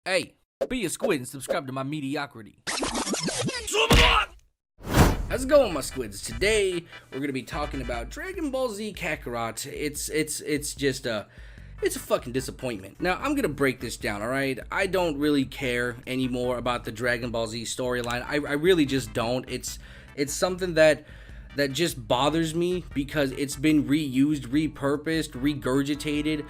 Hey, be a squid and subscribe to my mediocrity. How's it going, my squids? Today we're gonna be talking about Dragon Ball Z Kakarot. It's just it's a fucking disappointment. Now I'm gonna break this down, alright? I don't really care anymore about the Dragon Ball Z storyline. I really just don't. It's something that just bothers me because it's been reused, repurposed, regurgitated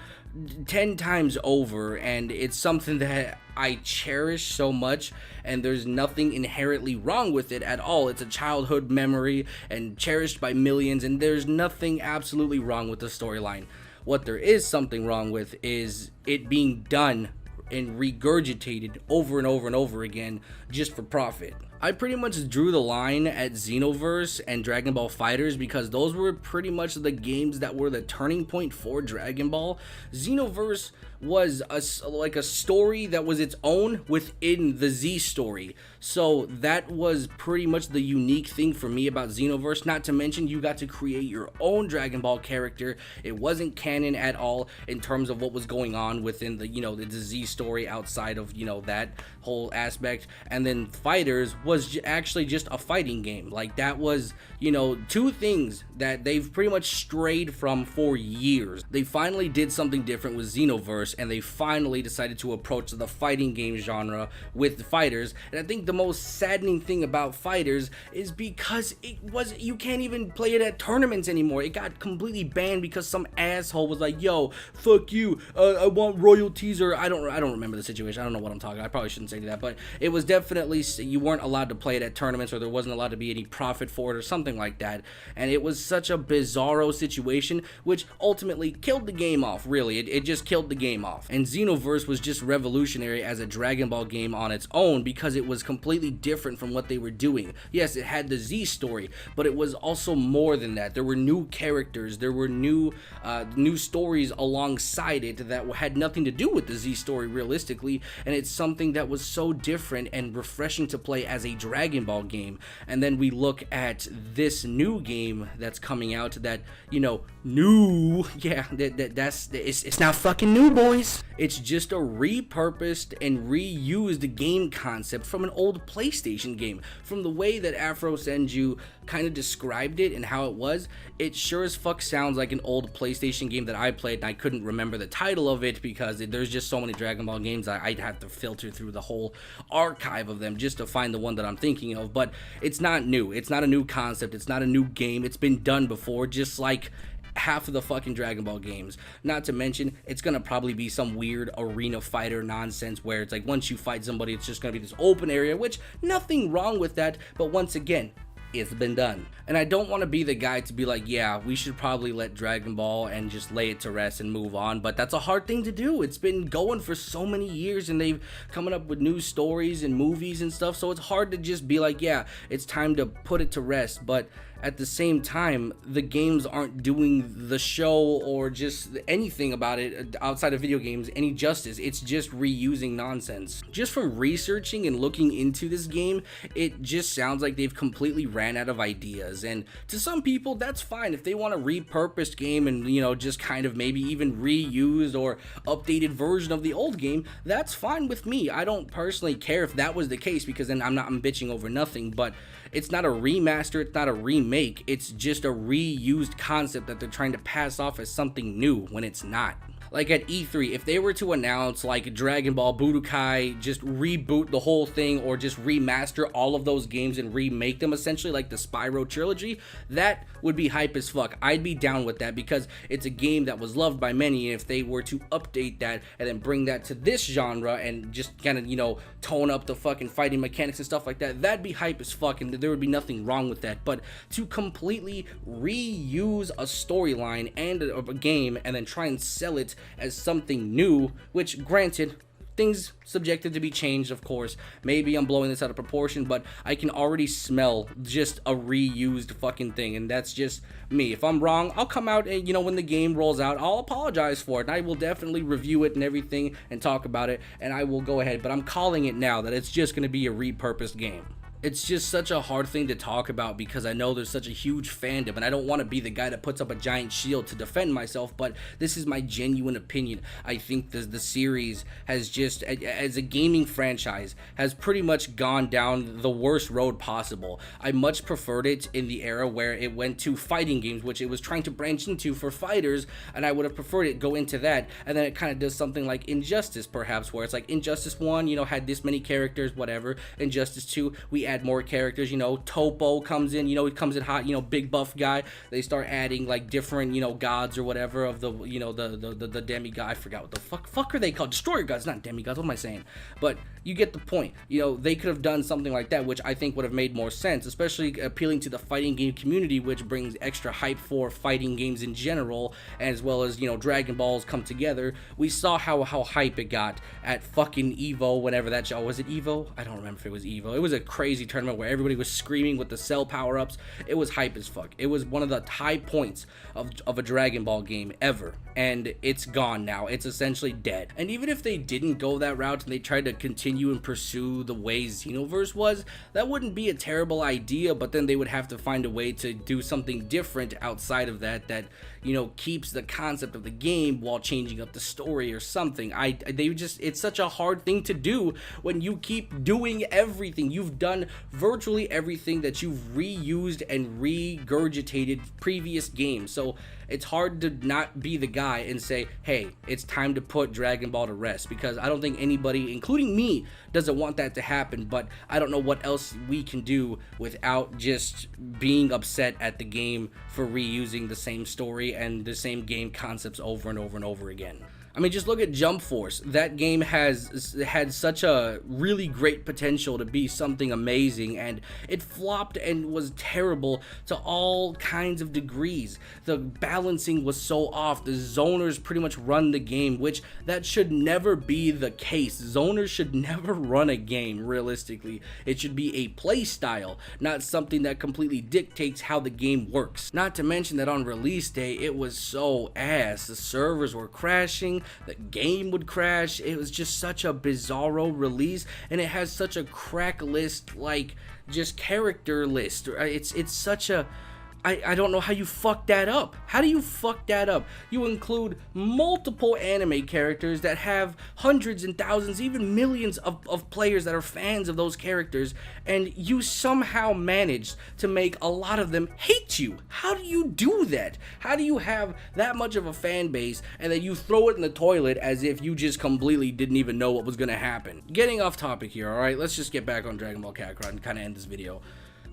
10 times over, and it's something that I cherish so much, and there's nothing inherently wrong with it at all. It's a childhood memory and cherished by millions, and there's nothing absolutely wrong with the storyline. What there is something wrong with is it being done and regurgitated over and over and over again just for profit. I pretty much drew the line at Xenoverse and Dragon Ball FighterZ because those were pretty much the games that were the turning point for Dragon Ball. Xenoverse was like a story that was its own within the Z story. So that was pretty much the unique thing for me about Xenoverse. Not to mention you got to create your own Dragon Ball character. It wasn't canon at all in terms of what was going on within the, the Z story outside of, that whole aspect. And then FighterZ was actually just a fighting game. Like that was, two things that they've pretty much strayed from for years. They finally did something different with Xenoverse, and they finally decided to approach the fighting game genre with FighterZ. And I think the most saddening thing about FighterZ is because you can't even play it at tournaments anymore. It got completely banned because some asshole was like, yo, fuck you, I want royalties, or I don't remember the situation. I don't know what I'm talking. I probably shouldn't say that, but it was definitely, you weren't allowed to play it at tournaments, or there wasn't allowed to be any profit for it or something like that. And it was such a bizarro situation, which ultimately killed the game off. Really, it just killed the game off. And Xenoverse was just revolutionary as a Dragon Ball game on its own because it was completely different from what they were doing. Yes, it had the Z story, but it was also more than that. There were new characters, there were new stories alongside it that had nothing to do with the Z story realistically, and it's something that was so different and refreshing to play as a Dragon Ball game. And then we look at this new game that's coming out that, new, yeah, it's not fucking new, boys. It's just a repurposed and reused game concept from an old PlayStation game. From the way that Afro Senju kind of described it and how it was, it sure as fuck sounds like an old PlayStation game that I played, and I couldn't remember the title of it because there's just so many Dragon Ball games I'd have to filter through the whole archive of them just to find the one that I'm thinking of. But it's not new. It's not a new concept. It's not a new game. It's been done before, just like half of the fucking Dragon Ball games. Not to mention, it's gonna probably be some weird arena fighter nonsense where it's like once you fight somebody, it's just gonna be this open area, which nothing wrong with that, but once again, it's been done. And I don't want to be the guy to be like, yeah, we should probably let Dragon Ball and just lay it to rest and move on, but that's a hard thing to do. It's been going for so many years and they've coming up with new stories and movies and stuff, so it's hard to just be like, yeah, it's time to put it to rest. But at the same time, the games aren't doing the show or just anything about it outside of video games any justice. It's just reusing nonsense. Just from researching and looking into this game, it just sounds like they've completely ran out of ideas. And to some people, that's fine. If they want a repurposed game and, just kind of maybe even reused or updated version of the old game, that's fine with me. I don't personally care if that was the case because then I'm bitching over nothing. But it's not a remaster, it's not a remake, it's just a reused concept that they're trying to pass off as something new when it's not. Like at E3, if they were to announce like Dragon Ball Budokai, just reboot the whole thing or just remaster all of those games and remake them essentially like the Spyro trilogy, that would be hype as fuck. I'd be down with that because it's a game that was loved by many, and if they were to update that and then bring that to this genre and just kind of, tone up the fucking fighting mechanics and stuff like that, that'd be hype as fuck and there would be nothing wrong with that. But to completely reuse a storyline and a game and then try and sell it as something new, which granted, things subjected to be changed, of course. Maybe I'm blowing this out of proportion, but I can already smell just a reused fucking thing, and that's just me. If I'm wrong, I'll come out and, when the game rolls out, I'll apologize for it, and I will definitely review it and everything and talk about it, and I will go ahead, but I'm calling it now that it's just going to be a repurposed game. it's just such a hard thing to talk about because I know there's such a huge fandom and I don't want to be the guy that puts up a giant shield to defend myself, but this is my genuine opinion. I think the series has just, as a gaming franchise, has pretty much gone down the worst road possible. I much preferred it in the era where it went to fighting games, which it was trying to branch into for fighters, and I would have preferred it go into that, and then it kind of does something like Injustice, perhaps, where it's like Injustice 1, you know, had this many characters, whatever. Injustice 2, we add more characters, you know, Topo comes in, you know, he comes in hot, you know, big buff guy. They start adding like different, you know, gods or whatever of the, you know, the demigod. I forgot what the fuck are they called? Destroyer gods, not demigods. What am I saying? But you get the point. You know, they could have done something like that, which I think would have made more sense, especially appealing to the fighting game community, which brings extra hype for fighting games in general, as well as, you know, Dragon Balls come together. We saw how hype it got at fucking Evo, whenever that show was. It Evo? I don't remember if it was Evo. It was a crazy tournament where everybody was screaming with the cell power-ups. It was hype as fuck. It was one of the high points of a Dragon Ball game ever, and it's gone now. It's essentially dead. And even if they didn't go that route and they tried to continue and pursue the way Xenoverse was, that wouldn't be a terrible idea, but then they would have to find a way to do something different outside of that, you know, keeps the concept of the game while changing up the story or something. It's such a hard thing to do when you keep doing everything. You've done virtually everything that you've reused and regurgitated previous games. So it's hard to not be the guy and say, hey, it's time to put Dragon Ball to rest, because I don't think anybody, including me, doesn't want that to happen, but I don't know what else we can do without just being upset at the game for reusing the same story and the same game concepts over and over and over again. I mean, just look at Jump Force. That game has had such a really great potential to be something amazing, and it flopped and was terrible to all kinds of degrees. The balancing was so off. The zoners pretty much run the game, which that should never be the case. Zoners should never run a game, realistically. It should be a play style, not something that completely dictates how the game works. Not to mention that on release day, it was so ass. The servers were crashing. The game would crash. It was just such a bizarro release, and it has such a crack list, like just character list. It's such a, I don't know how you fuck that up. How do you fuck that up? You include multiple anime characters that have hundreds and thousands, even millions of players that are fans of those characters, and you somehow managed to make a lot of them hate you. How do you do that? How do you have that much of a fan base and then you throw it in the toilet as if you just completely didn't even know what was gonna happen? Getting off topic here, alright? Let's just get back on Dragon Ball Kakarot and kind of end this video.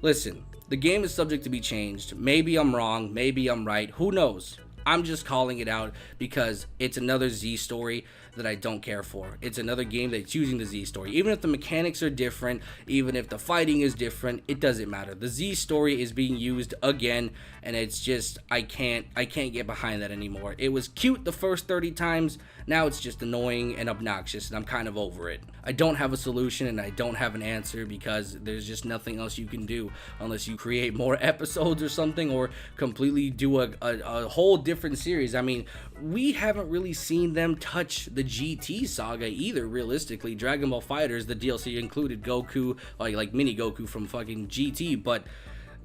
Listen, the game is subject to be changed. Maybe I'm wrong, maybe I'm right, who knows? I'm just calling it out because it's another Z story that I don't care for. It's another game that's using the Z story. Even if the mechanics are different, even if the fighting is different, it doesn't matter. The Z story is being used again, and it's just, I can't get behind that anymore. It was cute the first 30 times, now it's just annoying and obnoxious, and I'm kind of over it. I don't have a solution and I don't have an answer because there's just nothing else you can do unless you create more episodes or something, or completely do a whole different series. I mean, we haven't really seen them touch the GT saga either, realistically. Dragon Ball FighterZ, the DLC included Goku, like mini Goku from fucking GT, but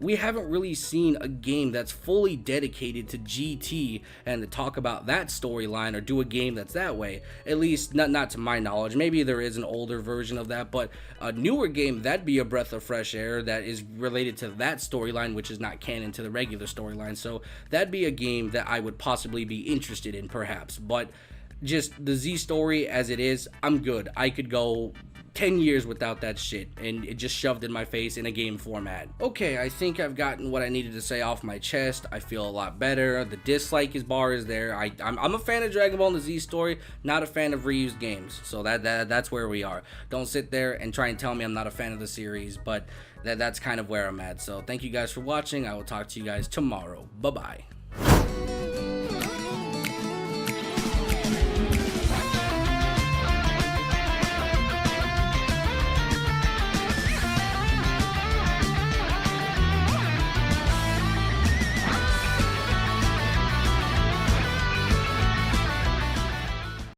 we haven't really seen a game that's fully dedicated to GT and to talk about that storyline or do a game that's that way. At least not to my knowledge. Maybe there is an older version of that, but a newer game, that'd be a breath of fresh air that is related to that storyline, which is not canon to the regular storyline. So that'd be a game that I would possibly be interested in, perhaps. But just the Z story as it is, I'm good. I could go 10 years without that shit, and it just shoved in my face in a game format. Okay, I think I've gotten what I needed to say off my chest. I feel a lot better. The dislike bar is there. I'm a fan of Dragon Ball and the Z story, not a fan of reused games. So that's where we are. Don't sit there and try and tell me I'm not a fan of the series, but that's kind of where I'm at. So thank you guys for watching. I will talk to you guys tomorrow. Bye-bye.